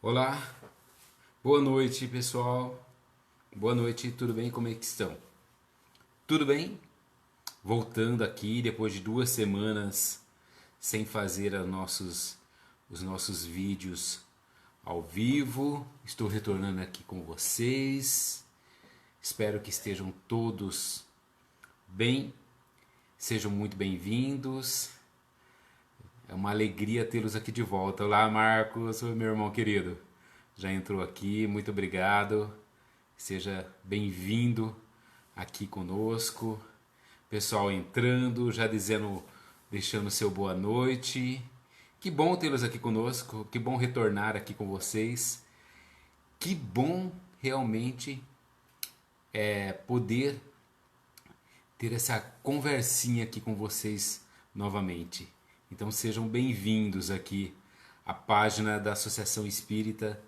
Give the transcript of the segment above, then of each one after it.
Olá, boa noite pessoal, boa noite, tudo bem? Como é que estão? Tudo bem? Voltando aqui depois de 2 semanas sem fazer os nossos vídeos ao vivo, estou retornando aqui com vocês, espero que estejam todos bem, sejam muito bem-vindos, é uma alegria tê-los aqui de volta. Olá Marcos, meu irmão querido, já entrou aqui, muito obrigado. Seja bem-vindo aqui conosco. Pessoal entrando, já dizendo, deixando seu boa noite. Que bom tê-los aqui conosco, que bom retornar aqui com vocês. Que bom realmente poder ter essa conversinha aqui com vocês novamente. Então sejam bem-vindos aqui à página da Associação Espírita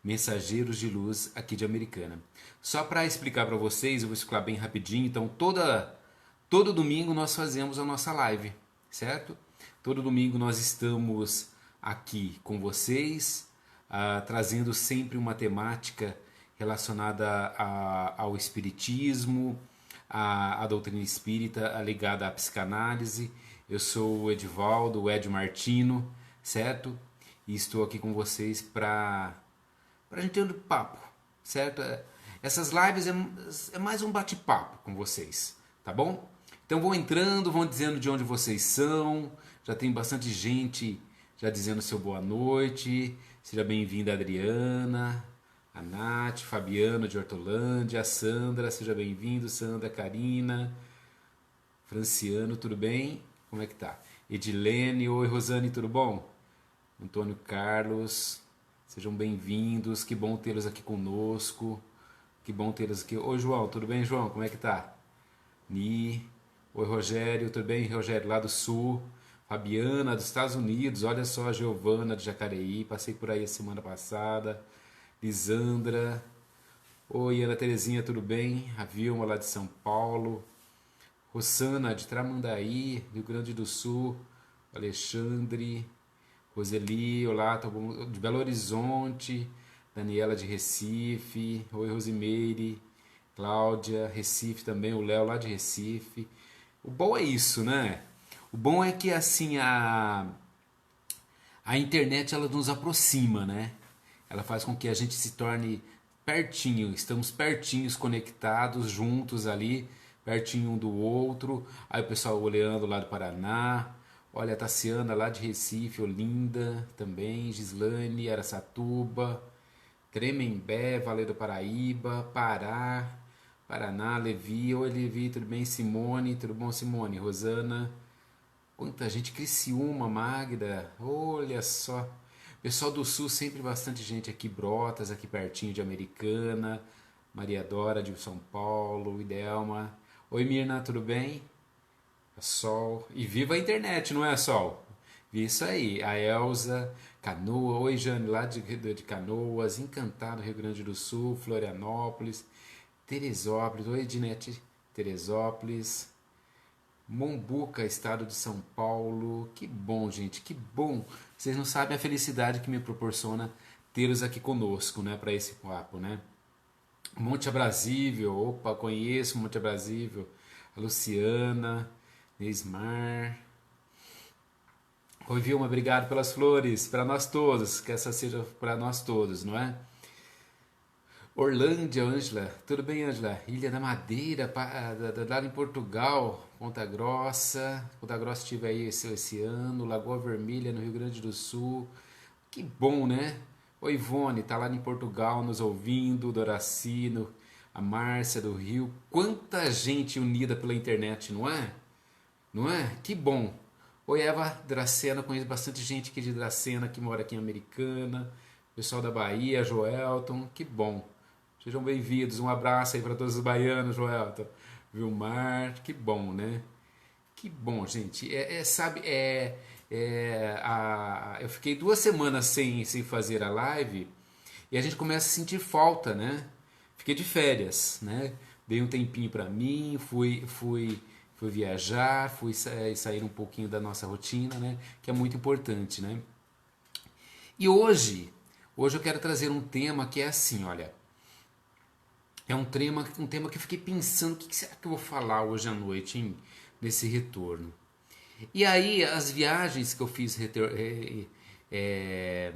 Mensageiros de Luz aqui de Americana. Só para explicar para vocês, eu vou explicar bem rapidinho. Então todo domingo nós fazemos a nossa live, certo? Todo domingo nós estamos aqui com vocês, trazendo sempre uma temática relacionada ao espiritismo, a doutrina espírita ligada à psicanálise. Eu sou o Edivaldo, o Ed Martino, certo? E estou aqui com vocês para a gente ter um papo, certo? Essas lives é mais um bate-papo com vocês, tá bom? Então vão entrando, vão dizendo de onde vocês são. Já tem bastante gente já dizendo seu boa noite. Seja bem-vinda Adriana, a Nath, Fabiano de Hortolândia, a Sandra, seja bem-vindo, Sandra, Karina, Franciano, tudo bem? Como é que tá? Edilene, oi Rosane, tudo bom? Antônio Carlos, sejam bem-vindos, que bom tê-los aqui conosco, que bom tê-los aqui. Oi João, tudo bem João? Como é que tá? Ni, oi Rogério, tudo bem Rogério, lá do Sul. Fabiana, dos Estados Unidos, olha só a Giovana de Jacareí, passei por aí a semana passada. Lisandra, oi Ana Terezinha, tudo bem? A Vilma lá de São Paulo, Rossana de Tramandaí, Rio Grande do Sul, Alexandre, Roseli, olá, tô bom, de Belo Horizonte, Daniela de Recife, oi Rosimeire, Cláudia, Recife também, o Léo lá de Recife. O bom é isso, né? O bom é que assim a internet ela nos aproxima, né? Ela faz com que a gente se torne pertinho, estamos pertinhos, conectados, juntos ali, pertinho um do outro. Aí o pessoal olhando lá do Paraná, olha a Tassiana lá de Recife, Olinda também, Gislane, Araçatuba, Tremembé, Vale do Paraíba, Pará, Paraná, Levi, oi Levi, tudo bem? Simone, tudo bom Simone? Rosana, quanta gente, Criciúma, Magda, olha só. Pessoal do Sul, sempre bastante gente aqui, Brotas, aqui pertinho de Americana, Maria Dora de São Paulo, Idelma. Oi Mirna, tudo bem? A Sol. E viva a internet, não é, Sol? Isso aí. A Elza, Canoa. Oi Jane, lá de Canoas, Encantado, Rio Grande do Sul, Florianópolis, Teresópolis. Oi Ednete, Teresópolis. Mombuca, estado de São Paulo. Que bom, gente, que bom. Vocês não sabem a felicidade que me proporciona tê-los aqui conosco, né, para esse papo, né? Monte Abrasível, opa, conheço Monte Abrasível. A Luciana, Neismar. Oi, Vilma, obrigado pelas flores, para nós todos, que essa seja para nós todos, não é? Orlândia, Ângela. Tudo bem, Ângela? Ilha da Madeira, lá em Portugal, Ponta Grossa. Ponta Grossa estive aí esse ano. Lagoa Vermelha, no Rio Grande do Sul. Que bom, né? Oi, Ivone, tá lá em Portugal nos ouvindo. Doracino, a Márcia do Rio. Quanta gente unida pela internet, não é? Não é? Que bom. Oi, Eva Dracena, conheço bastante gente aqui de Dracena que mora aqui em Americana. Pessoal da Bahia, Joelton, que bom. Sejam bem-vindos, um abraço aí para todos os baianos, Joelton. Vilmar, que bom, né? Que bom, gente. Sabe, eu fiquei 2 semanas sem fazer a live e a gente começa a sentir falta, né? Fiquei de férias, né? Dei um tempinho para mim, fui viajar, fui sair um pouquinho da nossa rotina, né? Que é muito importante, né? E hoje Hoje eu quero trazer um tema que é assim, olha. É um tema que eu fiquei pensando, o que será que eu vou falar hoje à noite, hein, nesse retorno? E aí, as viagens que eu fiz é,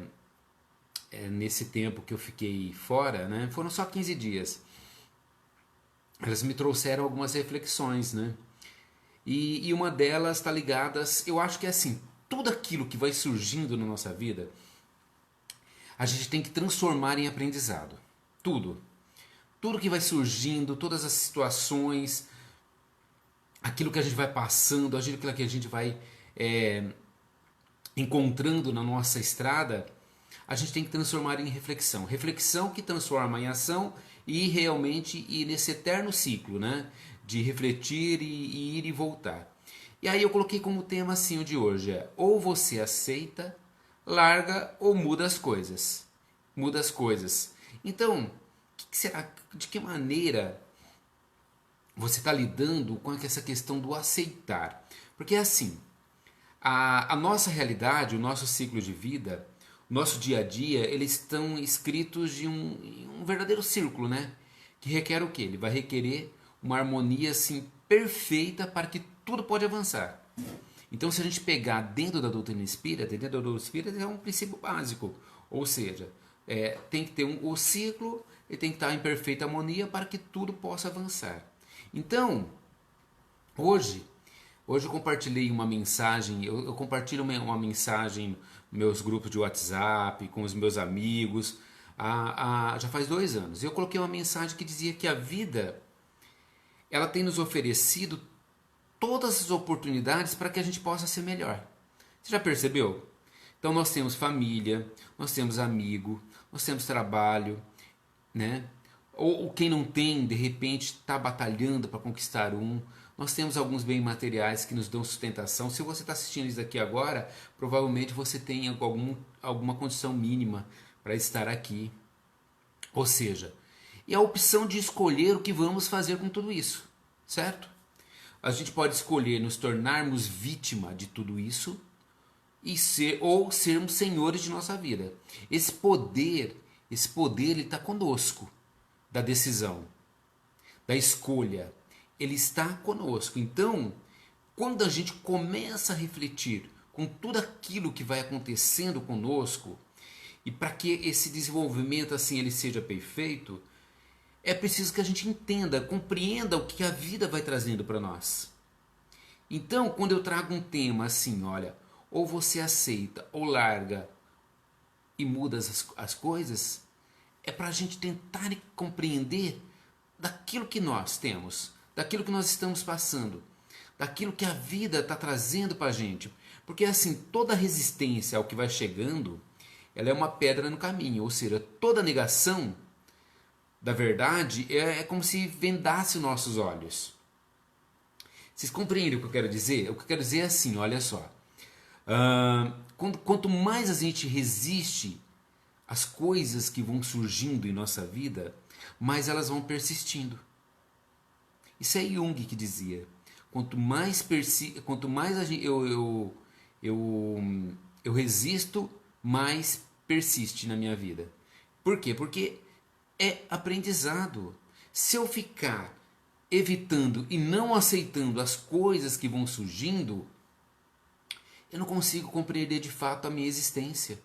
nesse tempo que eu fiquei fora, né, foram só 15 dias. Elas me trouxeram algumas reflexões, né? E uma delas está ligada, eu acho que é assim, tudo aquilo que vai surgindo na nossa vida, a gente tem que transformar em aprendizado. Tudo. Tudo que vai surgindo, todas as situações, aquilo que a gente vai passando, aquilo que a gente vai é, encontrando na nossa estrada, a gente tem que transformar em reflexão. Reflexão que transforma em ação e realmente ir nesse eterno ciclo, né? De refletir e ir e voltar. E aí eu coloquei como tema assim o de hoje é: ou você aceita, larga ou muda as coisas. Muda as coisas. Então, que será, de que maneira você está lidando com essa questão do aceitar? Porque é assim, a nossa realidade, o nosso ciclo de vida, o nosso dia a dia, eles estão escritos em um verdadeiro círculo, né? Que requer o quê? Ele vai requerer uma harmonia assim perfeita para que tudo pode avançar. Então, se a gente pegar dentro da doutrina espírita é um princípio básico, ou seja, tem que ter o ciclo e tem que estar em perfeita harmonia para que tudo possa avançar. Então, hoje Hoje eu compartilhei uma mensagem, eu compartilho uma mensagem nos meus grupos de WhatsApp, com os meus amigos, já faz 2 anos. Eu coloquei uma mensagem que dizia que a vida, ela tem nos oferecido todas as oportunidades para que a gente possa ser melhor. Você já percebeu? Então nós temos família, nós temos amigo, nós temos trabalho, né? Ou quem não tem, de repente, está batalhando para conquistar um. Nós temos alguns bens materiais que nos dão sustentação. Se você está assistindo isso aqui agora, provavelmente você tem alguma condição mínima para estar aqui. Ou seja, e a opção de escolher o que vamos fazer com tudo isso, certo? A gente pode escolher nos tornarmos vítima de tudo isso ou sermos senhores de nossa vida. Esse poder ele está conosco, da decisão, da escolha. Ele está conosco. Então, quando a gente começa a refletir com tudo aquilo que vai acontecendo conosco, e para que esse desenvolvimento assim ele seja perfeito, é preciso que a gente entenda, compreenda o que a vida vai trazendo para nós. Então, quando eu trago um tema assim, olha, ou você aceita ou larga e muda as coisas, é para a gente tentar compreender daquilo que nós temos, daquilo que nós estamos passando, daquilo que a vida está trazendo para a gente. Porque assim, toda resistência ao que vai chegando, ela é uma pedra no caminho, ou seja, toda negação da verdade é como se vendasse nossos olhos. Vocês compreendem o que eu quero dizer? O que eu quero dizer é assim, olha só. Quanto mais a gente resiste às coisas que vão surgindo em nossa vida, mais elas vão persistindo. Isso é Jung que dizia. Eu resisto, mais persiste na minha vida. Por quê? Porque é aprendizado. Se eu ficar evitando e não aceitando as coisas que vão surgindo, eu não consigo compreender de fato a minha existência.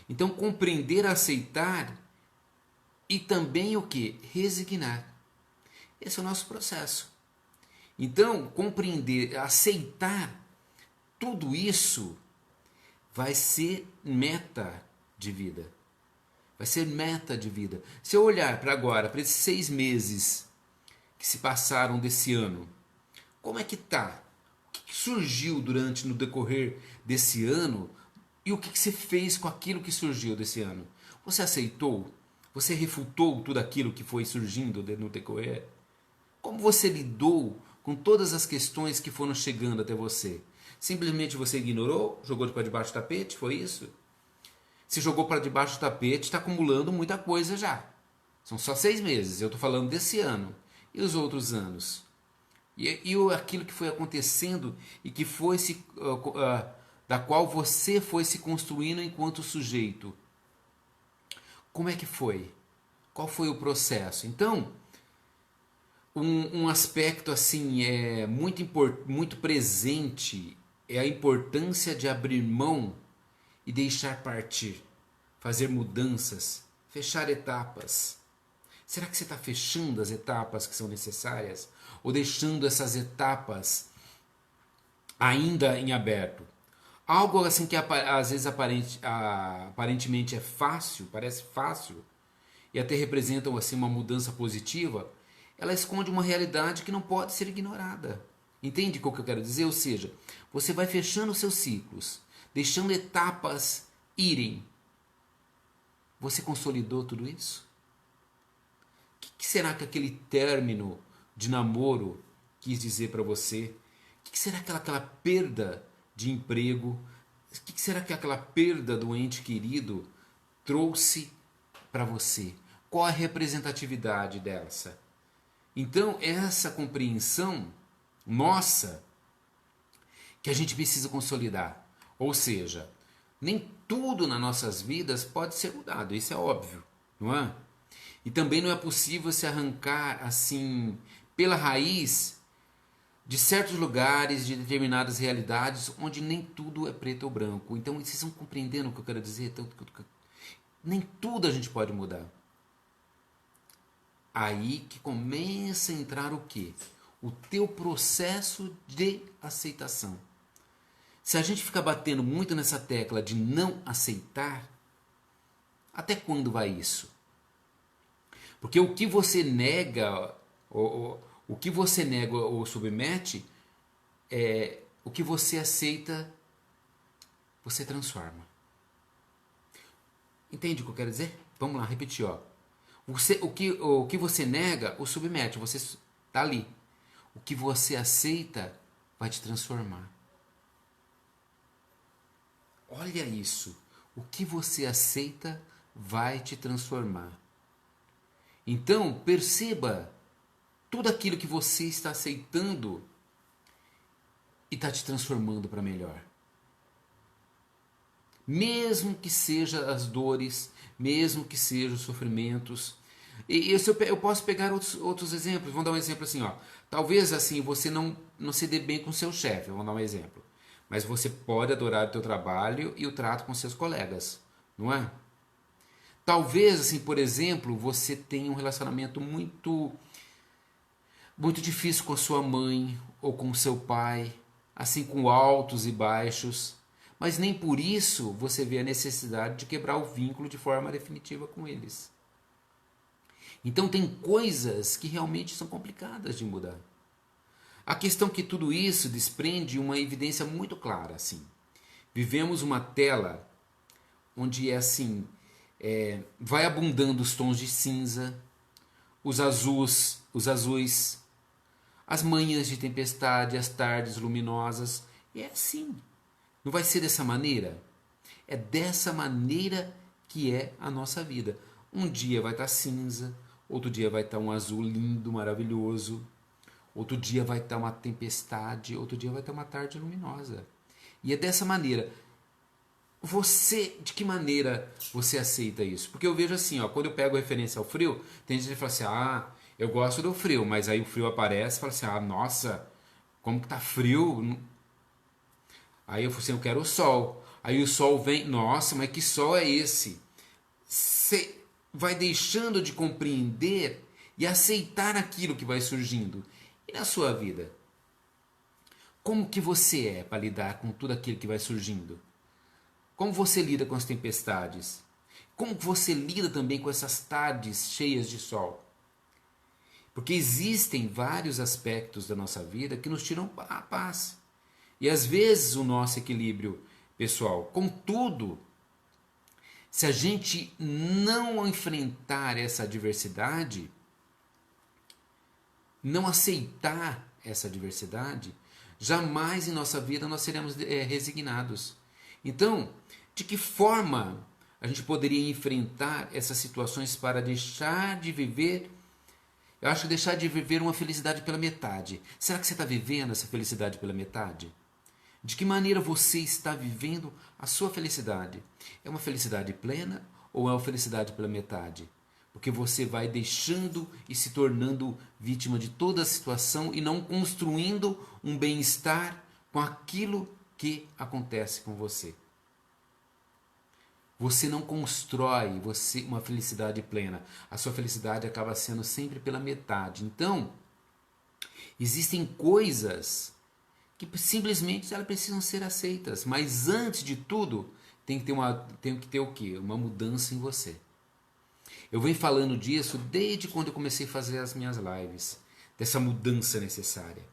Então, compreender, aceitar e também o que? Resignar. Esse é o nosso processo. Então, compreender, aceitar tudo isso vai ser meta de vida. Vai ser meta de vida. Se eu olhar para agora, para esses 6 meses que se passaram desse ano, como é que tá? O que surgiu no decorrer desse ano e o que você fez com aquilo que surgiu desse ano? Você aceitou? Você refutou tudo aquilo que foi surgindo no decorrer? Como você lidou com todas as questões que foram chegando até você? Simplesmente você ignorou? Jogou para debaixo do tapete? Foi isso? Se jogou para debaixo do tapete, está acumulando muita coisa já. São só 6 meses. Eu estou falando desse ano. E os outros anos? E aquilo que foi acontecendo e que foi da qual você foi se construindo enquanto sujeito. Como é que foi? Qual foi o processo? Então, um aspecto assim muito presente é a importância de abrir mão e deixar partir, fazer mudanças, fechar etapas. Será que você está fechando as etapas que são necessárias ou deixando essas etapas ainda em aberto? Algo assim que às vezes aparentemente é fácil, parece fácil, e até representam assim uma mudança positiva, ela esconde uma realidade que não pode ser ignorada. Entende o que eu quero dizer? Ou seja, você vai fechando seus ciclos, deixando etapas irem. Você consolidou tudo isso? O que será que aquele término de namoro quis dizer para você? O que será que aquela perda de emprego, o que será que aquela perda do ente querido trouxe para você? Qual a representatividade dessa? Então, essa compreensão nossa que a gente precisa consolidar. Ou seja, nem tudo nas nossas vidas pode ser mudado, isso é óbvio, não é? E também não é possível se arrancar assim pela raiz de certos lugares, de determinadas realidades onde nem tudo é preto ou branco. Então, vocês estão compreendendo o que eu quero dizer? Nem tudo a gente pode mudar. Aí que começa a entrar o quê? O teu processo de aceitação. Se a gente ficar batendo muito nessa tecla de não aceitar, até quando vai isso? Porque o que você nega, o que você nega ou submete, o que você aceita, você transforma. Entende o que eu quero dizer? Vamos lá, repetir, ó. O que você nega, o submete, você está ali. O que você aceita vai te transformar. Olha isso. O que você aceita vai te transformar. Então, perceba tudo aquilo que você está aceitando e está te transformando para melhor. Mesmo que sejam as dores, mesmo que sejam os sofrimentos. E isso eu posso pegar outros exemplos. Vamos dar um exemplo assim, ó. Talvez assim você não se dê bem com seu chefe, vamos dar um exemplo. Mas você pode adorar o teu trabalho e o trato com seus colegas, não é? Talvez assim, por exemplo, você tenha um relacionamento muito difícil com a sua mãe ou com o seu pai, assim com altos e baixos, mas nem por isso você vê a necessidade de quebrar o vínculo de forma definitiva com eles. Então tem coisas que realmente são complicadas de mudar. A questão é que tudo isso desprende uma evidência muito clara, assim. Vivemos uma tela onde é assim, vai abundando os tons de cinza, os azuis, as manhãs de tempestade, as tardes luminosas. E é assim. Não vai ser dessa maneira? É dessa maneira que é a nossa vida. Um dia vai estar cinza, outro dia vai estar um azul lindo, maravilhoso, outro dia vai estar uma tempestade, outro dia vai estar uma tarde luminosa. E é dessa maneira. De que maneira você aceita isso? Porque eu vejo assim, ó, quando eu pego referência ao frio, tem gente que fala assim, eu gosto do frio, mas aí o frio aparece e fala assim, nossa, como que tá frio? Aí eu falo assim, eu quero o sol. Aí o sol vem, nossa, mas que sol é esse? Você vai deixando de compreender e aceitar aquilo que vai surgindo. E na sua vida? Como que você é para lidar com tudo aquilo que vai surgindo? Como você lida com as tempestades? Como você lida também com essas tardes cheias de sol? Porque existem vários aspectos da nossa vida que nos tiram a paz. E às vezes o nosso equilíbrio pessoal. Contudo, se a gente não enfrentar essa adversidade, não aceitar essa adversidade, jamais em nossa vida nós seremos resignados. Então, de que forma a gente poderia enfrentar essas situações para deixar de viver? Eu acho que deixar de viver uma felicidade pela metade. Será que você está vivendo essa felicidade pela metade? De que maneira você está vivendo a sua felicidade? É uma felicidade plena ou é a felicidade pela metade? Porque você vai deixando e se tornando vítima de toda a situação e não construindo um bem-estar com aquilo que acontece com você. Você não constrói uma felicidade plena. A sua felicidade acaba sendo sempre pela metade. Então, existem coisas que simplesmente elas precisam ser aceitas. Mas antes de tudo, tem que ter o quê? Uma mudança em você. Eu venho falando disso desde quando eu comecei a fazer as minhas lives. Dessa mudança necessária.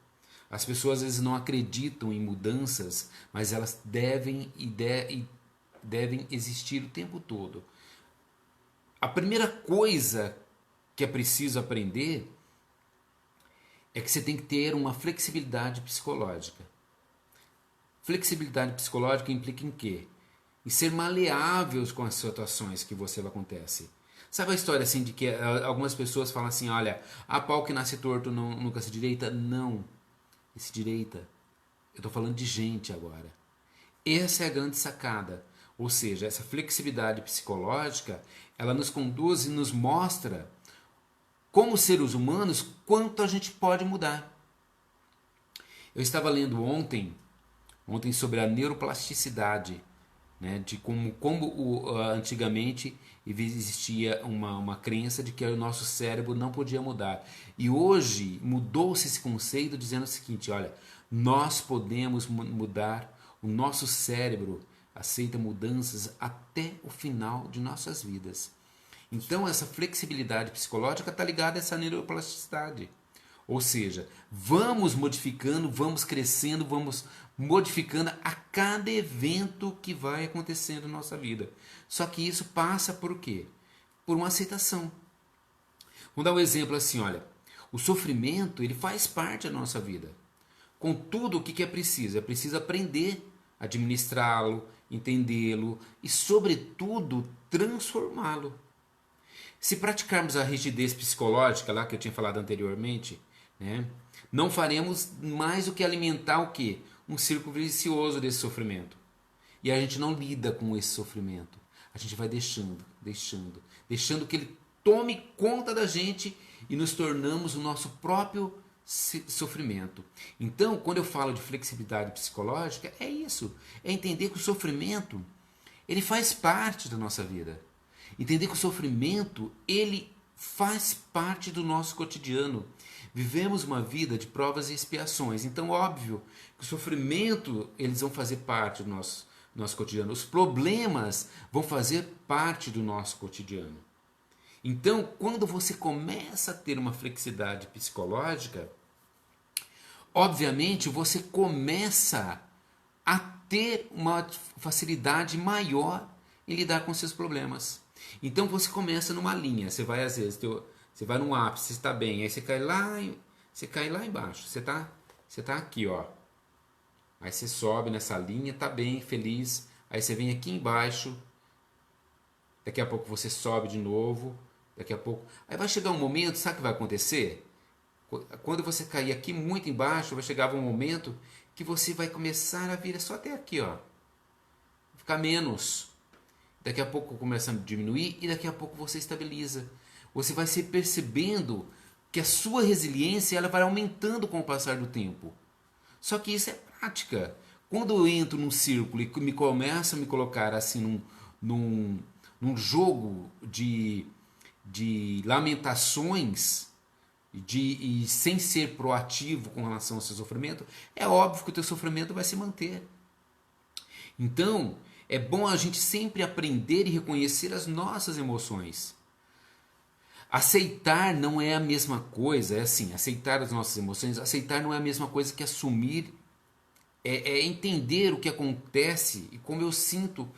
As pessoas às vezes não acreditam em mudanças, mas elas devem existir o tempo todo. A primeira coisa que é preciso aprender é que você tem que ter uma flexibilidade psicológica. Flexibilidade psicológica implica em quê? Em ser maleável com as situações que você acontece. Sabe a história assim de que algumas pessoas falam assim, olha, a pau que nasce torto nunca se direita? Não, se direita. Eu estou falando de gente agora. Essa é a grande sacada. Ou seja, essa flexibilidade psicológica, ela nos conduz e nos mostra, como seres humanos, quanto a gente pode mudar. Eu estava lendo ontem sobre a neuroplasticidade, né, de como antigamente existia uma crença de que o nosso cérebro não podia mudar. E hoje mudou-se esse conceito dizendo o seguinte, olha, nós podemos mudar, o nosso cérebro aceita mudanças até o final de nossas vidas. Então essa flexibilidade psicológica está ligada a essa neuroplasticidade. Ou seja, vamos modificando, vamos crescendo, vamos modificando a cada evento que vai acontecendo na nossa vida. Só que isso passa por quê? Por uma aceitação. Vamos dar um exemplo assim, olha, o sofrimento ele faz parte da nossa vida. Contudo, o que é preciso? É preciso aprender a administrá-lo, entendê-lo e, sobretudo, transformá-lo. Se praticarmos a rigidez psicológica, lá que eu tinha falado anteriormente, né, não faremos mais do que alimentar o quê? Um círculo vicioso desse sofrimento. E a gente não lida com esse sofrimento. A gente vai deixando que ele tome conta da gente e nos tornamos o nosso próprio sofrimento. Então, quando eu falo de flexibilidade psicológica, é isso. É entender que o sofrimento, ele faz parte da nossa vida. Entender que o sofrimento, ele faz parte do nosso cotidiano. Vivemos uma vida de provas e expiações. Então, óbvio que o sofrimento, eles vão fazer parte do nosso cotidiano. Os problemas vão fazer parte do nosso cotidiano. Então, quando você começa a ter uma flexibilidade psicológica, obviamente você começa a ter uma facilidade maior em lidar com seus problemas. Então você começa numa linha, você vai às vezes, você vai num ápice, você está bem, aí você cai lá embaixo, você tá aqui, ó. Aí você sobe nessa linha, tá bem, feliz, aí você vem aqui embaixo, daqui a pouco você sobe de novo, daqui a pouco, aí vai chegar um momento, sabe o que vai acontecer? Quando você cair aqui muito embaixo, vai chegar um momento que você vai começar a vir só até aqui, ó. Ficar menos. Daqui a pouco começa a diminuir e daqui a pouco você estabiliza. Você vai se percebendo que a sua resiliência ela vai aumentando com o passar do tempo. Só que isso é prática. Quando eu entro num círculo e começo a me colocar assim num jogo de lamentações e sem ser proativo com relação ao seu sofrimento, é óbvio que o teu sofrimento vai se manter. Então, é bom a gente sempre aprender e reconhecer as nossas emoções. Aceitar não é a mesma coisa, é assim, aceitar as nossas emoções, aceitar não é a mesma coisa que assumir, é entender o que acontece e como eu sinto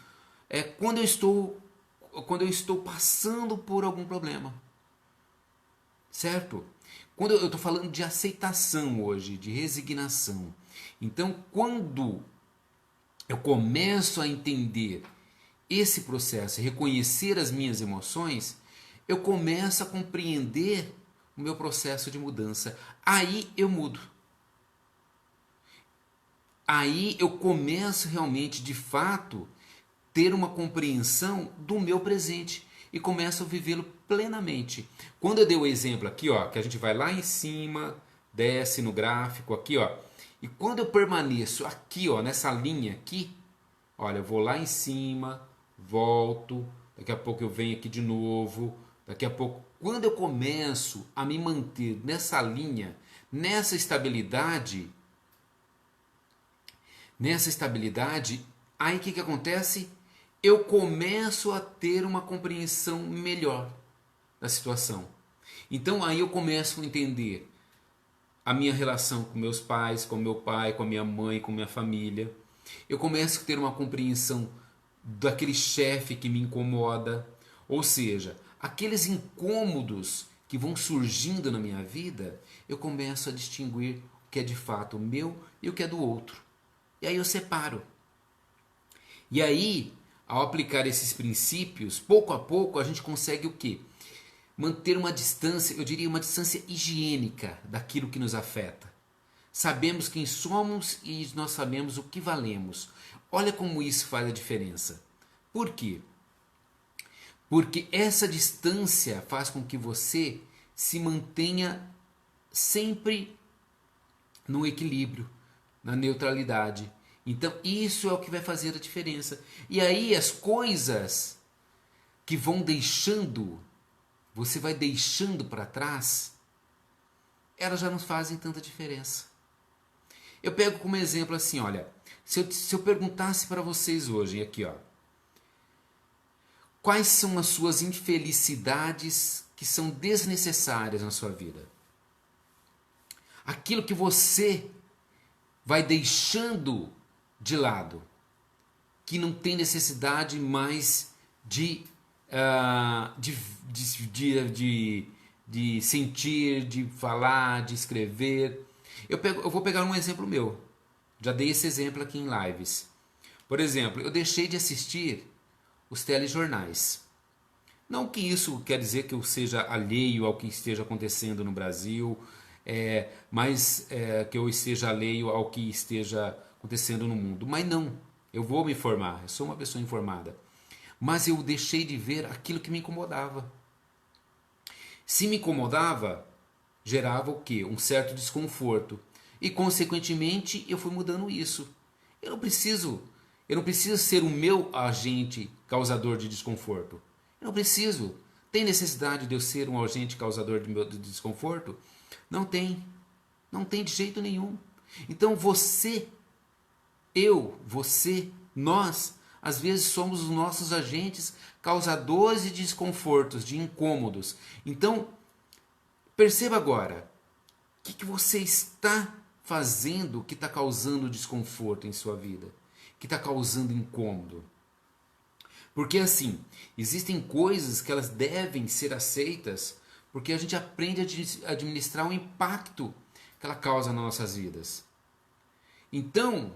quando eu estou passando por algum problema. Certo? Quando eu estou falando de aceitação hoje, de resignação. Então, quando eu começo a entender esse processo, reconhecer as minhas emoções, eu começo a compreender o meu processo de mudança. Aí eu mudo. Aí eu começo realmente, de fato, ter uma compreensão do meu presente e começo a vivê-lo plenamente. Quando eu dei o exemplo aqui, ó, que a gente vai lá em cima, desce no gráfico aqui, ó, e quando eu permaneço aqui, ó, nessa linha aqui, olha, eu vou lá em cima, volto, daqui a pouco eu venho aqui de novo, daqui a pouco, quando eu começo a me manter nessa linha, nessa estabilidade, aí o que acontece? Eu começo a ter uma compreensão melhor da situação. Então aí eu começo a entender a minha relação com meus pais, com meu pai, com a minha mãe, com minha família. Eu começo a ter uma compreensão daquele chefe que me incomoda. Ou seja, aqueles incômodos que vão surgindo na minha vida, eu começo a distinguir o que é de fato meu e o que é do outro. E aí eu separo. E aí, ao aplicar esses princípios, pouco a pouco a gente consegue o quê? Manter uma distância, eu diria uma distância higiênica daquilo que nos afeta. Sabemos quem somos e nós sabemos o que valemos. Olha como isso faz a diferença. Por quê? Porque essa distância faz com que você se mantenha sempre no equilíbrio, na neutralidade. Então, isso é o que vai fazer a diferença. E aí, as coisas que vão deixando, você vai deixando para trás, elas já não fazem tanta diferença. Eu pego como exemplo assim, olha, se eu perguntasse para vocês hoje, aqui ó, quais são as suas infelicidades que são desnecessárias na sua vida? Aquilo que você vai deixando de lado, que não tem necessidade mais de sentir, de falar, de escrever. Eu vou pegar um exemplo meu. Já dei esse exemplo aqui em lives. Por exemplo, eu deixei de assistir os telejornais. Não que isso quer dizer que eu seja alheio ao que esteja acontecendo no Brasil, mas que eu esteja alheio ao que esteja acontecendo no mundo. Mas não, eu vou me informar, eu sou uma pessoa informada. Mas eu deixei de ver aquilo que me incomodava. Se me incomodava, gerava o quê? Um certo desconforto. E consequentemente eu fui mudando isso. Eu não preciso ser o meu agente causador de desconforto. Eu não preciso. Tem necessidade de eu ser um agente causador de desconforto? Não tem. Não tem de jeito nenhum. Então você, nós, às vezes somos os nossos agentes causadores de desconfortos, de incômodos. Então, perceba agora, o que você está fazendo que está causando desconforto em sua vida, que está causando incômodo. Porque assim, existem coisas que elas devem ser aceitas porque a gente aprende a administrar o impacto que ela causa nas nossas vidas. Então,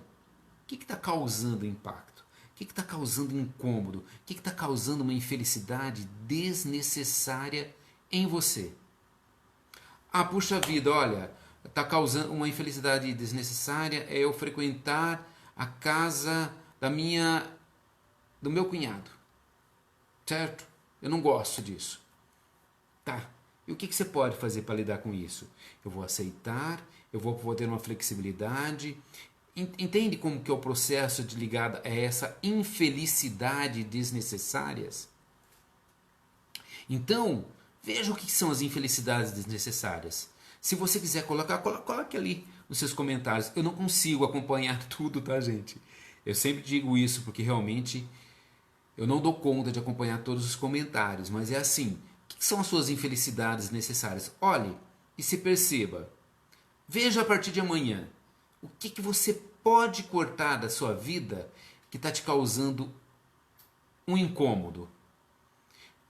o que está causando impacto? O que está causando incômodo? O que está causando uma infelicidade desnecessária em você? Ah, puxa vida, olha, está causando uma infelicidade desnecessária é eu frequentar a casa do meu cunhado, certo? Eu não gosto disso. Tá. E o que você pode fazer para lidar com isso? Eu vou aceitar, eu vou poder uma flexibilidade. Entende como que é o processo de ligado a essa infelicidade desnecessárias? Então, veja o que são as infelicidades desnecessárias. Se você quiser colocar, coloque ali nos seus comentários. Eu não consigo acompanhar tudo, tá, gente? Eu sempre digo isso porque realmente eu não dou conta de acompanhar todos os comentários. Mas é assim, o que são as suas infelicidades necessárias? Olhe e se perceba. Veja a partir de amanhã o que você pode cortar da sua vida que está te causando um incômodo.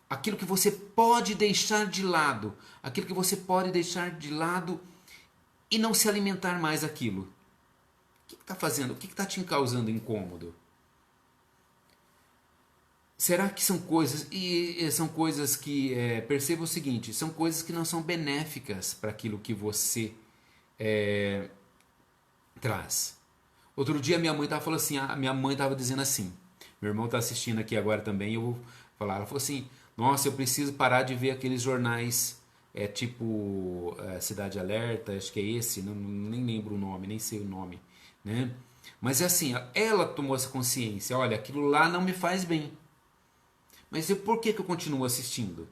Aquilo que você pode deixar de lado, aquilo que você pode deixar de lado e não se alimentar mais daquilo. O que está fazendo? O que está te causando incômodo? Será que são coisas, e são coisas que, perceba o seguinte, são coisas que não são benéficas para aquilo que você traz. Outro dia minha mãe estava falando assim, minha mãe estava dizendo assim, Meu irmão está assistindo aqui agora também, eu vou falar. Ela falou assim, nossa, eu preciso parar de ver aqueles jornais, tipo Cidade Alerta, acho que é esse, nem lembro o nome, nem sei o nome, né? Mas é assim, ela tomou essa consciência, olha, aquilo lá não me faz bem. Mas por que eu continuo assistindo?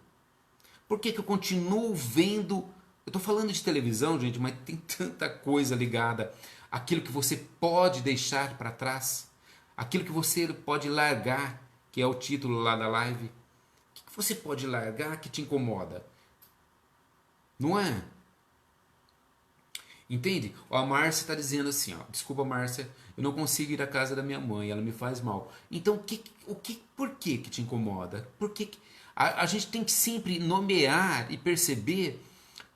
Por que eu continuo vendo? Eu estou falando de televisão, gente, mas tem tanta coisa ligada àquilo que você pode deixar para trás, aquilo que você pode largar, que é o título lá da live. O que você pode largar que te incomoda? Não é? Entende? A Márcia está dizendo assim, ó, desculpa Márcia, eu não consigo ir à casa da minha mãe, ela me faz mal. Então, por que te incomoda? A gente tem que sempre nomear e perceber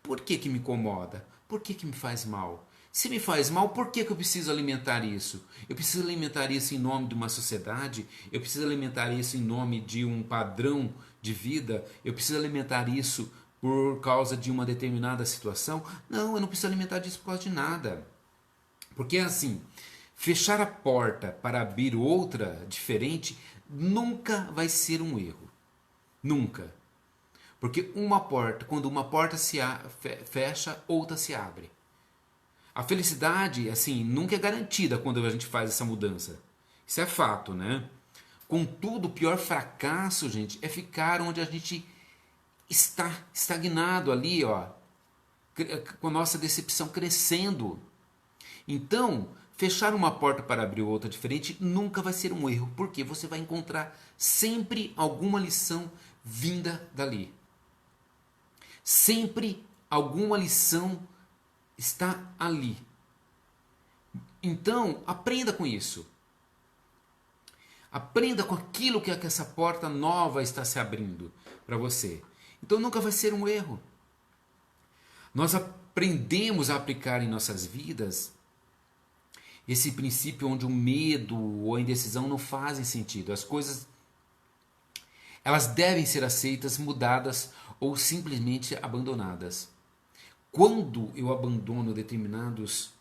por que me incomoda, por que me faz mal. Se me faz mal, por que eu preciso alimentar isso? Eu preciso alimentar isso em nome de uma sociedade? Eu preciso alimentar isso em nome de um padrão de vida? Eu preciso alimentar isso por causa de uma determinada situação? Não, eu não preciso alimentar disso por causa de nada. Porque é assim, fechar a porta para abrir outra diferente nunca vai ser um erro. Nunca. Porque quando uma porta se fecha, outra se abre. A felicidade, assim, nunca é garantida quando a gente faz essa mudança. Isso é fato, né? Contudo, o pior fracasso, gente, é ficar onde a gente está estagnado ali, ó, com a nossa decepção crescendo. Então, fechar uma porta para abrir outra diferente nunca vai ser um erro, porque você vai encontrar sempre alguma lição vinda dali. Sempre alguma lição está ali. Então, aprenda com isso. Aprenda com aquilo que essa porta nova está se abrindo para você. Então nunca vai ser um erro. Nós aprendemos a aplicar em nossas vidas esse princípio onde o medo ou a indecisão não fazem sentido. As coisas, elas devem ser aceitas, mudadas ou simplesmente abandonadas. Quando eu abandono determinados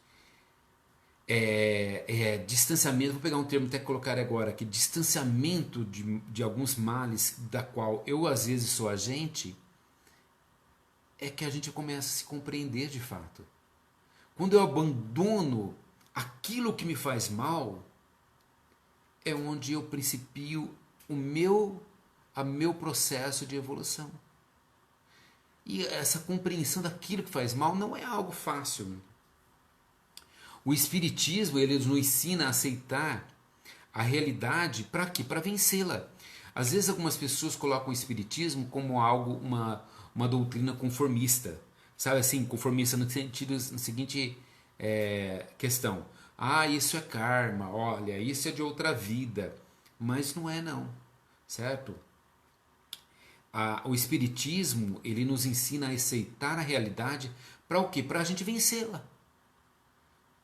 distanciamento, vou pegar um termo até colocar agora aqui, distanciamento de alguns males da qual eu às vezes sou agente, é que a gente começa a se compreender de fato. Quando eu abandono aquilo que me faz mal, é onde eu principio o meu processo de evolução. E essa compreensão daquilo que faz mal não é algo fácil. O Espiritismo, ele nos ensina a aceitar a realidade para quê? Para vencê-la. Às vezes algumas pessoas colocam o Espiritismo como algo, uma doutrina conformista. Sabe assim, conformista no seguinte questão. Ah, isso é karma, olha, isso é de outra vida. Mas não é não, certo? O Espiritismo, ele nos ensina a aceitar a realidade para o quê? Para a gente vencê-la.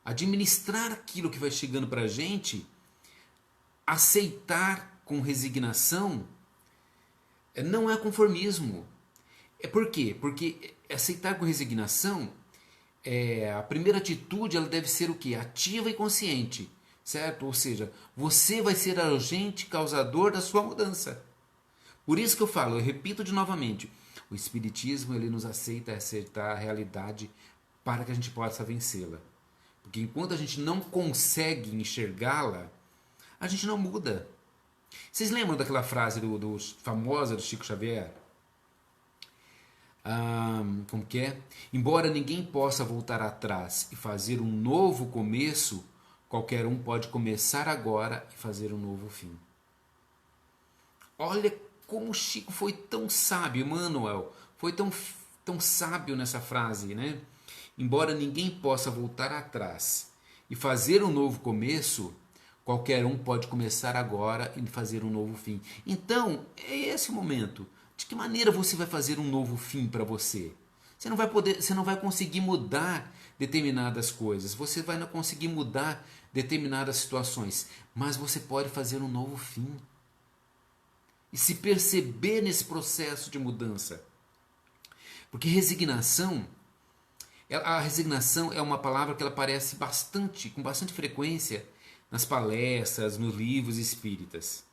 Administrar aquilo que vai chegando para a gente, aceitar com resignação, não é conformismo. Por quê? Porque aceitar com resignação, a primeira atitude ela deve ser o quê? Ativa e consciente, certo? Ou seja, você vai ser o agente causador da sua mudança. Por isso que eu falo, eu repito novamente, o Espiritismo ele nos aceita aceitar a realidade para que a gente possa vencê-la. Porque enquanto a gente não consegue enxergá-la, a gente não muda. Vocês lembram daquela frase famosa do Chico Xavier? Como que é? Embora ninguém possa voltar atrás e fazer um novo começo, qualquer um pode começar agora e fazer um novo fim. Olha como o Chico foi tão sábio, Manuel, foi tão sábio nessa frase, né? Embora ninguém possa voltar atrás e fazer um novo começo, qualquer um pode começar agora e fazer um novo fim. Então, é esse o momento. De que maneira você vai fazer um novo fim para você? Você não vai conseguir mudar determinadas coisas, você vai não conseguir mudar determinadas situações, mas você pode fazer um novo fim. E se perceber nesse processo de mudança. Porque a resignação é uma palavra que ela aparece com bastante frequência nas palestras, nos livros espíritas.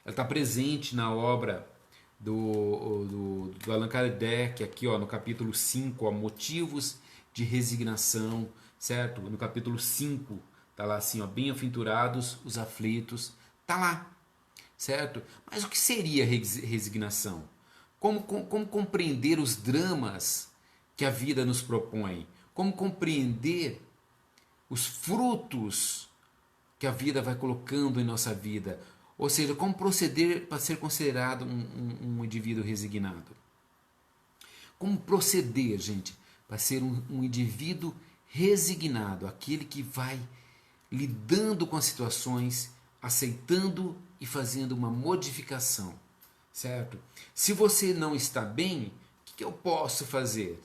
ela está presente na obra do Allan Kardec, aqui ó, no capítulo 5, ó, motivos de resignação, certo? No capítulo 5, tá lá assim, ó, bem-aventurados os aflitos, tá lá, certo? Mas o que seria resignação? Como compreender os dramas que a vida nos propõe? Como compreender os frutos que a vida vai colocando em nossa vida? Ou seja, como proceder para ser considerado um indivíduo resignado? Como proceder, gente, para ser um indivíduo resignado? Aquele que vai lidando com as situações, aceitando e fazendo uma modificação, certo? Se você não está bem, o que eu posso fazer?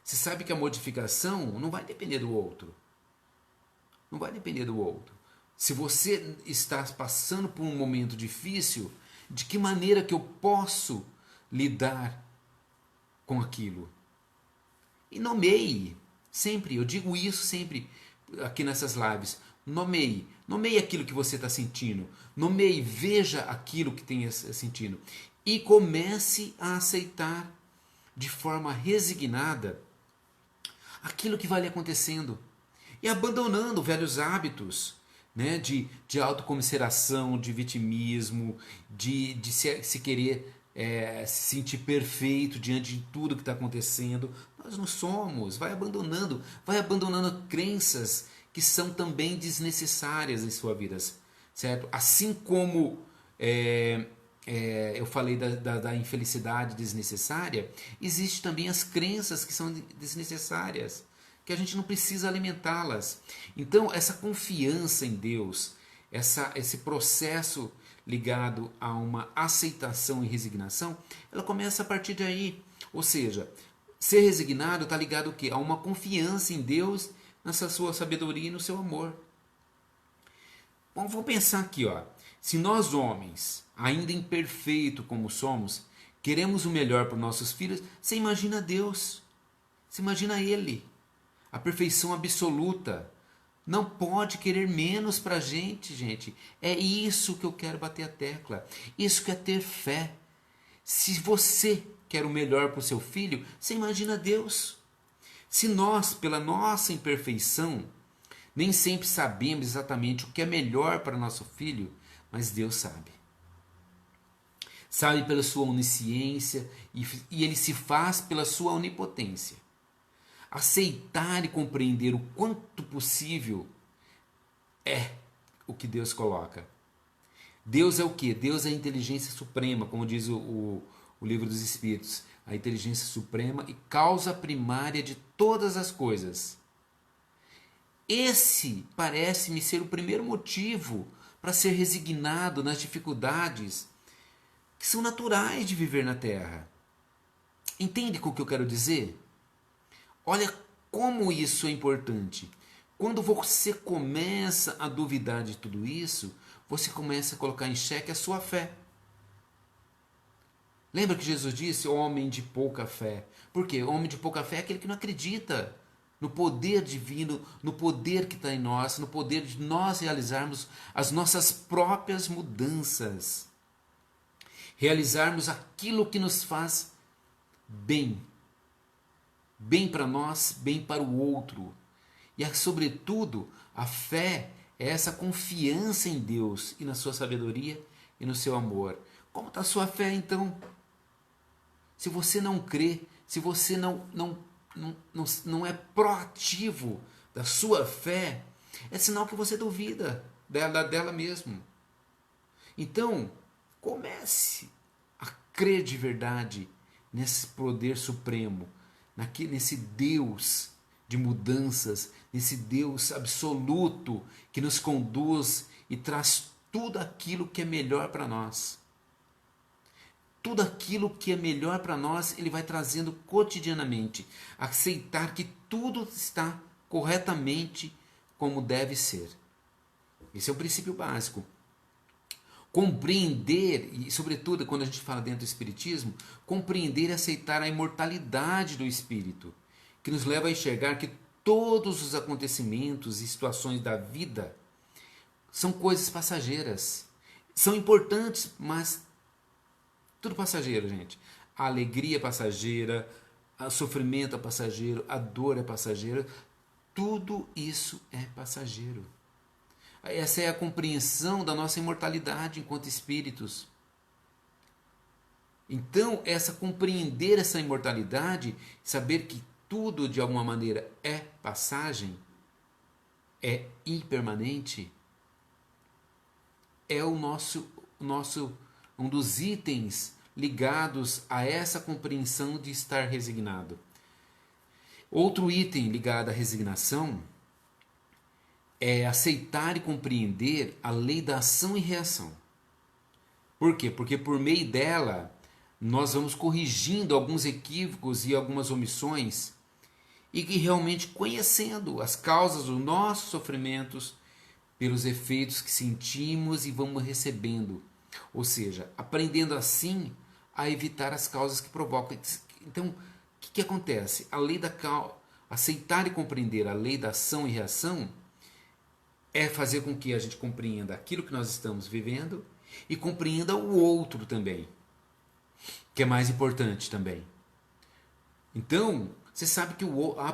Você sabe que a modificação não vai depender do outro. Não vai depender do outro. Se você está passando por um momento difícil, de que maneira que eu posso lidar com aquilo? E nomeie, sempre, eu digo isso sempre aqui nessas lives, nomeie aquilo que você está sentindo, nomeie, veja aquilo que tem sentindo e comece a aceitar de forma resignada aquilo que vai lhe acontecendo e abandonando velhos hábitos, né, de autocomiseração, de vitimismo, de se querer se sentir perfeito diante de tudo que está acontecendo. Nós não somos. Vai abandonando crenças que são também desnecessárias em sua vida, certo? Assim como eu falei da infelicidade desnecessária, existe também as crenças que são desnecessárias, que a gente não precisa alimentá-las. Então, essa confiança em Deus, esse processo ligado a uma aceitação e resignação, ela começa a partir daí. Ou seja, ser resignado está ligado ao quê? A uma confiança em Deus, nessa sua sabedoria e no seu amor. Bom, vamos pensar aqui, ó. Se nós homens, ainda imperfeitos como somos, queremos o melhor para os nossos filhos, você imagina Deus, você imagina Ele, a perfeição absoluta. Não pode querer menos para a gente, gente. É isso que eu quero bater a tecla. Isso que é ter fé. Se você quer o melhor para o seu filho, você imagina Deus. Se nós, pela nossa imperfeição, nem sempre sabemos exatamente o que é melhor para nosso filho, mas Deus sabe. Sabe pela sua onisciência e Ele se faz pela sua onipotência. Aceitar e compreender o quanto possível é o que Deus coloca. Deus é o que? Deus é a inteligência suprema, como diz o livro dos Espíritos. A inteligência suprema e causa primária de todas as coisas. Esse parece-me ser o primeiro motivo para ser resignado nas dificuldades que são naturais de viver na Terra. Entende com o que eu quero dizer? Olha como isso é importante. Quando você começa a duvidar de tudo isso, você começa a colocar em xeque a sua fé. Lembra que Jesus disse, homem de pouca fé? Por quê? Homem de pouca fé é aquele que não acredita no poder divino, no poder que está em nós, no poder de nós realizarmos as nossas próprias mudanças. Realizarmos aquilo que nos faz bem. Bem para nós, bem para o outro. E, sobretudo, a fé é essa confiança em Deus e na sua sabedoria e no seu amor. Como está a sua fé, então? Se você não crê, se você não é proativo da sua fé, é sinal que você duvida dela mesmo. Então, comece a crer de verdade nesse poder supremo, nesse Deus de mudanças, nesse Deus absoluto que nos conduz e traz tudo aquilo que é melhor para nós. Tudo aquilo que é melhor para nós, Ele vai trazendo cotidianamente. Aceitar que tudo está corretamente como deve ser. Esse é o princípio básico. Compreender, e sobretudo quando a gente fala dentro do Espiritismo, compreender e aceitar a imortalidade do Espírito, que nos leva a enxergar que todos os acontecimentos e situações da vida são coisas passageiras. São importantes, mas tudo passageiro, gente. A alegria é passageira, o sofrimento é passageiro, a dor é passageira. Tudo isso é passageiro. Essa é a compreensão da nossa imortalidade enquanto espíritos. Então, compreender essa imortalidade, saber que tudo de alguma maneira é passagem, é impermanente, é um dos itens ligados a essa compreensão de estar resignado. Outro item ligado à resignação é aceitar e compreender a lei da ação e reação. Por quê? Porque por meio dela nós vamos corrigindo alguns equívocos e algumas omissões e que realmente conhecendo as causas dos nossos sofrimentos pelos efeitos que sentimos e vamos recebendo. Ou seja, aprendendo assim a evitar as causas que provocam. Então, o que acontece? Aceitar e compreender a lei da ação e reação é fazer com que a gente compreenda aquilo que nós estamos vivendo e compreenda o outro também, que é mais importante também. Então, você sabe que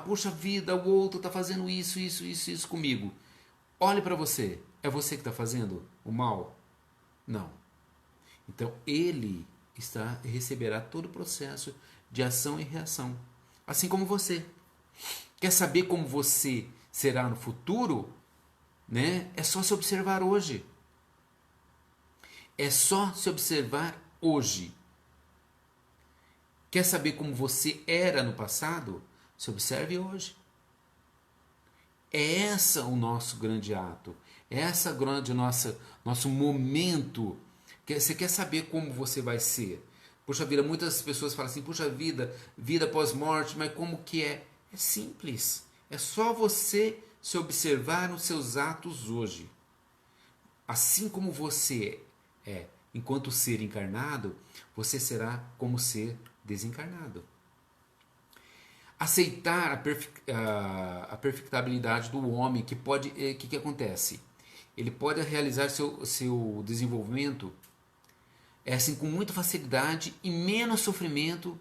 puxa vida, o outro está fazendo isso comigo. Olhe para você. É você que está fazendo o mal? Não. Então, ele receberá todo o processo de ação e reação. Assim como você. Quer saber como você será no futuro? Né? É só se observar hoje. É só se observar hoje. Quer saber como você era no passado? Se observe hoje. É esse o nosso grande ato. É essa grande nosso momento. Você quer saber como você vai ser? Puxa vida, muitas pessoas falam assim, puxa vida, vida pós-morte, mas como que é? É simples. É só você se observar nos seus atos hoje. Assim como você é enquanto ser encarnado, você será como ser desencarnado. Aceitar a perfectibilidade do homem, que pode, que acontece? Ele pode realizar seu desenvolvimento assim com muita facilidade e menos sofrimento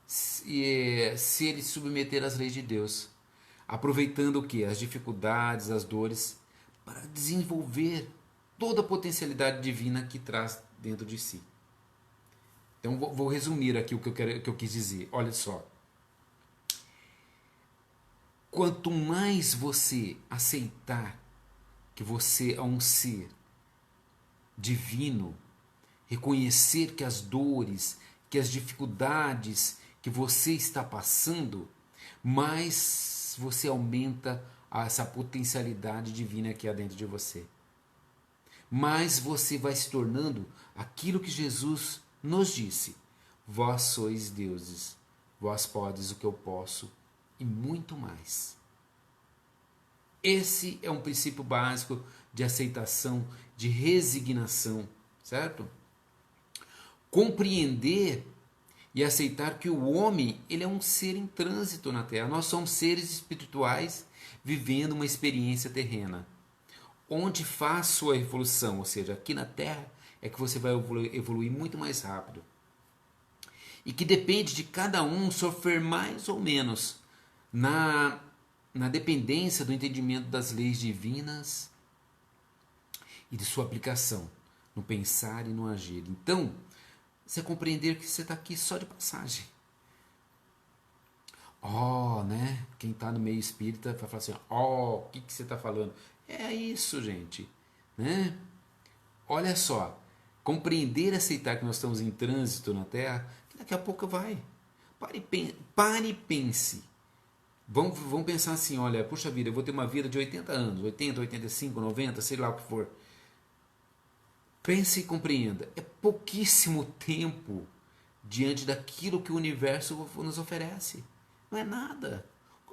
se ele se submeter às leis de Deus, aproveitando o que? As dificuldades, as dores, para desenvolver toda a potencialidade divina que traz dentro de si. Então vou resumir aqui o que eu quis dizer. Olha só. Quanto mais você aceitar que você é um ser divino, reconhecer que as dores, que as dificuldades que você está passando, mais você aumenta essa potencialidade divina que há dentro de você. Mais você vai se tornando aquilo que Jesus nos disse: vós sois deuses, vós podes o que eu posso e muito mais. Esse é um princípio básico de aceitação, de resignação, certo? Compreender e aceitar que o homem, ele é um ser em trânsito na Terra. Nós somos seres espirituais vivendo uma experiência terrena, onde faz sua evolução, ou seja, aqui na Terra é que você vai evoluir muito mais rápido. E que depende de cada um sofrer mais ou menos na dependência do entendimento das leis divinas e de sua aplicação no pensar e no agir. Então, você compreender que você está aqui só de passagem. Né? Quem está no meio espírita vai falar assim, o que você está falando? É isso, gente. Né? Olha só, compreender e aceitar que nós estamos em trânsito na Terra, que daqui a pouco vai. Pare e pense. Vamos pensar assim, olha, puxa vida, eu vou ter uma vida de 80 anos, 80, 85, 90, sei lá o que for. Pense e compreenda, é pouquíssimo tempo diante daquilo que o universo nos oferece. Não é nada.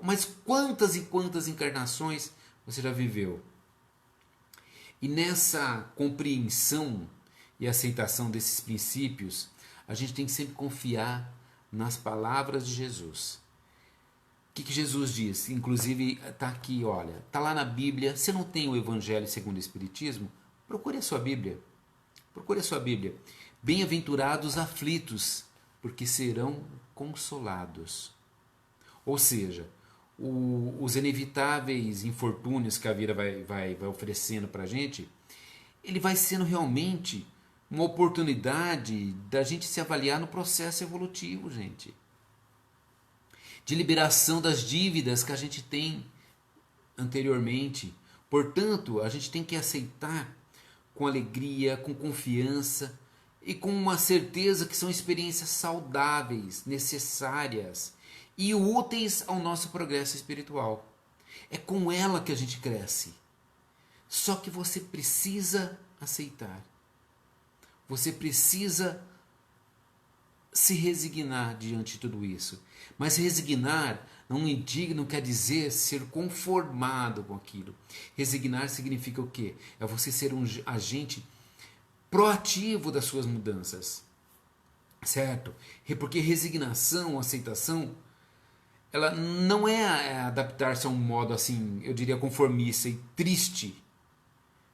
Mas quantas e quantas encarnações você já viveu? E nessa compreensão e aceitação desses princípios, a gente tem que sempre confiar nas palavras de Jesus. O que Jesus diz? Inclusive está aqui, olha, está lá na Bíblia. Se não tem o Evangelho segundo o Espiritismo, procure a sua Bíblia. Procure a sua Bíblia. Bem-aventurados os aflitos, porque serão consolados. Ou seja, os inevitáveis infortúnios que a vida vai oferecendo para a gente, ele vai sendo realmente uma oportunidade da gente se avaliar no processo evolutivo, gente. De liberação das dívidas que a gente tem anteriormente. Portanto, a gente tem que aceitar com alegria, com confiança e com uma certeza que são experiências saudáveis, necessárias e úteis ao nosso progresso espiritual. É com ela que a gente cresce. Só que você precisa aceitar. Você precisa se resignar diante de tudo isso. Mas resignar não quer dizer ser conformado com aquilo. Resignar significa o quê? É você ser um agente proativo das suas mudanças. Certo? Porque resignação, aceitação, ela não é adaptar-se a um modo assim, eu diria conformista e triste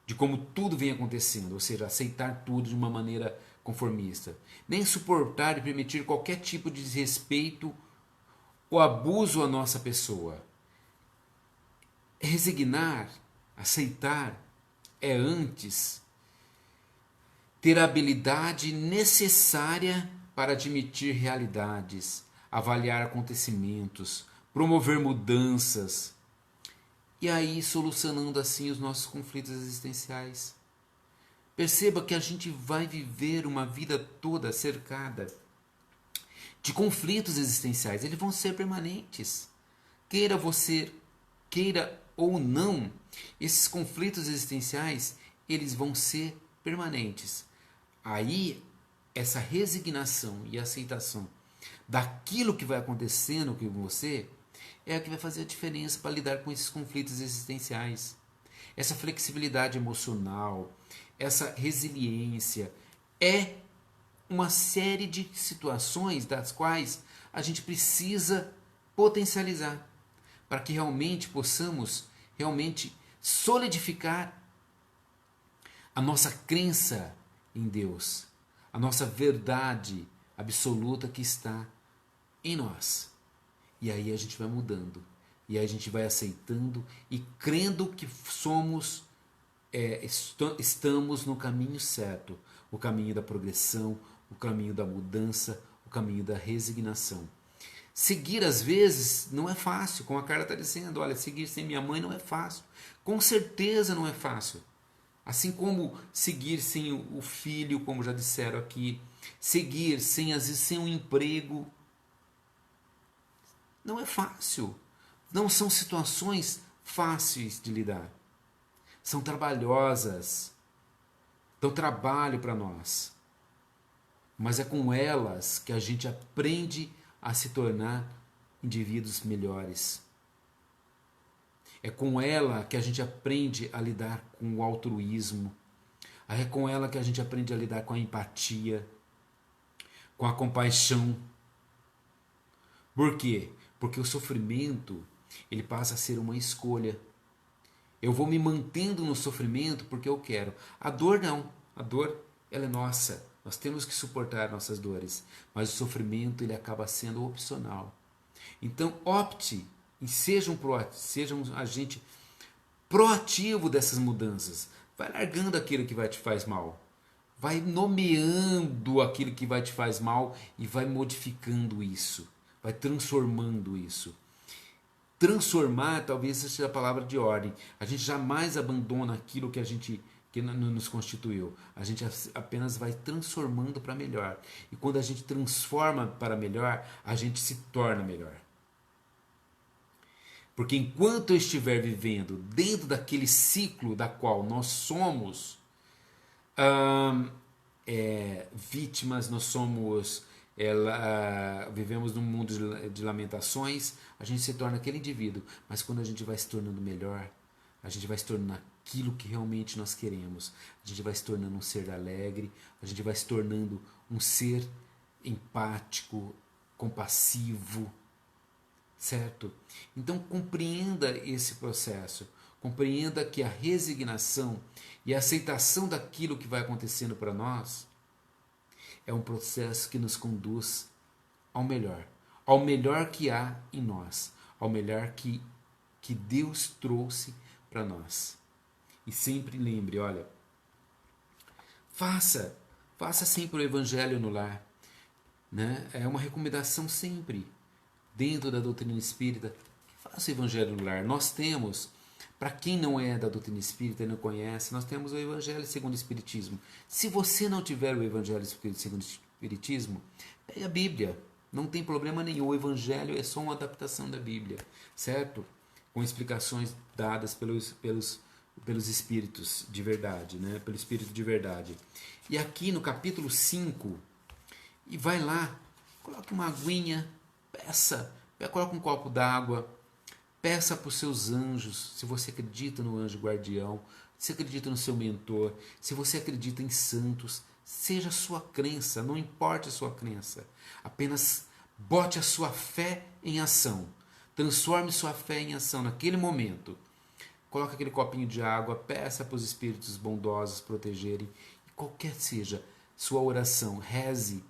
de como tudo vem acontecendo, ou seja, aceitar tudo de uma maneira conformista, nem suportar e permitir qualquer tipo de desrespeito ou abuso à nossa pessoa. Resignar, aceitar, é antes ter a habilidade necessária para admitir realidades, avaliar acontecimentos, promover mudanças e aí solucionando assim os nossos conflitos existenciais. Perceba que a gente vai viver uma vida toda cercada de conflitos existenciais. Eles vão ser permanentes. Queira você, queira ou não, esses conflitos existenciais, eles vão ser permanentes. Aí, essa resignação e aceitação daquilo que vai acontecendo com você é a que vai fazer a diferença para lidar com esses conflitos existenciais. Essa flexibilidade emocional, essa resiliência é uma série de situações das quais a gente precisa potencializar para que realmente possamos realmente solidificar a nossa crença em Deus, a nossa verdade absoluta que está em nós. E aí a gente vai mudando, e aí a gente vai aceitando e crendo que somos, estamos no caminho certo, o caminho da progressão, o caminho da mudança, o caminho da resignação. Seguir às vezes não é fácil, como a Carla está dizendo, olha, seguir sem minha mãe não é fácil. Com certeza não é fácil. Assim como seguir sem o filho, como já disseram aqui, seguir sem, às vezes, sem um emprego, não é fácil. Não são situações fáceis de lidar. São trabalhosas. Dão trabalho para nós. Mas é com elas que a gente aprende a se tornar indivíduos melhores. É com ela que a gente aprende a lidar com o altruísmo. É com ela que a gente aprende a lidar com a empatia, com a compaixão. Por quê? Porque o sofrimento, ele passa a ser uma escolha. Eu vou me mantendo no sofrimento porque eu quero. A dor não. A dor, ela é nossa. Nós temos que suportar nossas dores. Mas o sofrimento, ele acaba sendo opcional. Então, opte e seja um agente proativo dessas mudanças. Vai largando aquilo que vai te faz mal. Vai nomeando aquilo que vai te faz mal e vai modificando isso. Vai transformando isso. Transformar talvez seja a palavra de ordem. A gente jamais abandona aquilo que nos constituiu. A gente apenas vai transformando para melhor. E quando a gente transforma para melhor, a gente se torna melhor. Porque enquanto eu estiver vivendo dentro daquele ciclo da qual nós somos vítimas, nós somos vivemos num mundo de lamentações, a gente se torna aquele indivíduo. Mas quando a gente vai se tornando melhor, a gente vai se tornando aquilo que realmente nós queremos. A gente vai se tornando um ser alegre, a gente vai se tornando um ser empático, compassivo, certo? Então compreenda esse processo, Compreenda que a resignação e a aceitação daquilo que vai acontecendo para nós é um processo que nos conduz ao melhor que há em nós, ao melhor que Deus trouxe para nós. E sempre lembre, olha, faça sempre o evangelho no lar, né? É uma recomendação sempre dentro da doutrina espírita. Faça o evangelho no lar. Nós temos, para quem não é da doutrina espírita e não conhece, nós temos o evangelho segundo o espiritismo. Se você não tiver o evangelho segundo o espiritismo, pegue a Bíblia. Não tem problema nenhum. O evangelho é só uma adaptação da Bíblia, certo? Com explicações dadas pelos espíritos de verdade, né? Pelo espírito de verdade. E aqui no capítulo 5, e vai lá, coloque uma aguinha, coloque um copo d'água, peça para os seus anjos, se você acredita no anjo guardião, se acredita no seu mentor, se você acredita em santos, seja a sua crença, não importa a sua crença, apenas bote a sua fé em ação, transforme sua fé em ação naquele momento. Coloque aquele copinho de água, peça para os espíritos bondosos protegerem, e qualquer seja sua oração, reze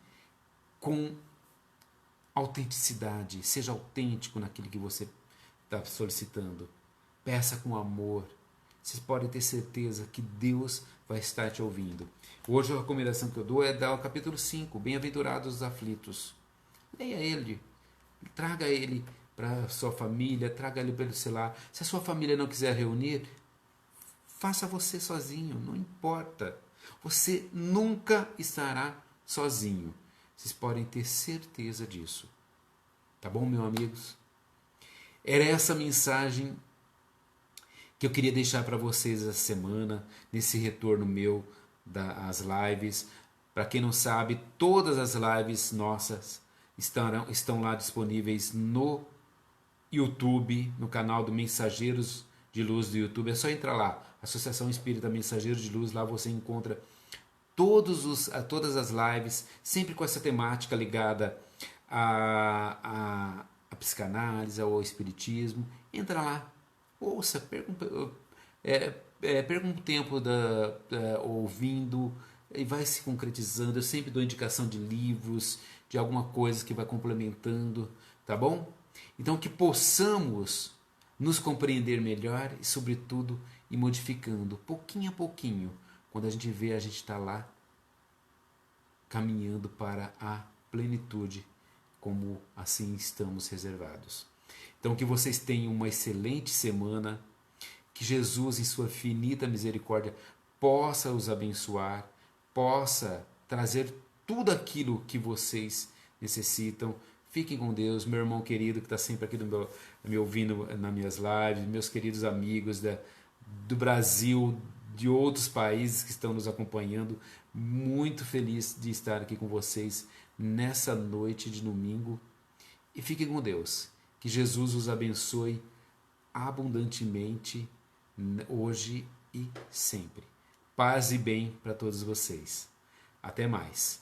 com autenticidade, seja autêntico naquilo que você está solicitando. Peça com amor. Vocês podem ter certeza que Deus vai estar te ouvindo. Hoje a recomendação que eu dou é dar o capítulo 5, Bem-aventurados os aflitos. Leia ele, traga ele para sua família, traga ele pelo celular. Se a sua família não quiser reunir, faça você sozinho, não importa. Você nunca estará sozinho. Vocês podem ter certeza disso. Tá bom, meus amigos? Era essa mensagem que eu queria deixar para vocês essa semana, nesse retorno meu das lives. Para quem não sabe, todas as lives nossas estão lá disponíveis no YouTube, no canal do Mensageiros de Luz do YouTube. É só entrar lá, Associação Espírita Mensageiros de Luz, lá você encontra todas as lives, sempre com essa temática ligada à psicanálise, ao espiritismo. Entra lá, ouça, perca um tempo ouvindo e vai se concretizando. Eu sempre dou indicação de livros, de alguma coisa que vai complementando, tá bom? Então que possamos nos compreender melhor e, sobretudo, ir modificando pouquinho a pouquinho. Quando a gente vê, a gente está lá caminhando para a plenitude, como assim estamos reservados. Então que vocês tenham uma excelente semana, que Jesus, em sua infinita misericórdia, possa os abençoar, possa trazer tudo aquilo que vocês necessitam. Fiquem com Deus, meu irmão querido que está sempre aqui me ouvindo nas minhas lives, meus queridos amigos do Brasil, de outros países que estão nos acompanhando. Muito feliz de estar aqui com vocês nessa noite de domingo. E fiquem com Deus. Que Jesus os abençoe abundantemente hoje e sempre. Paz e bem para todos vocês. Até mais.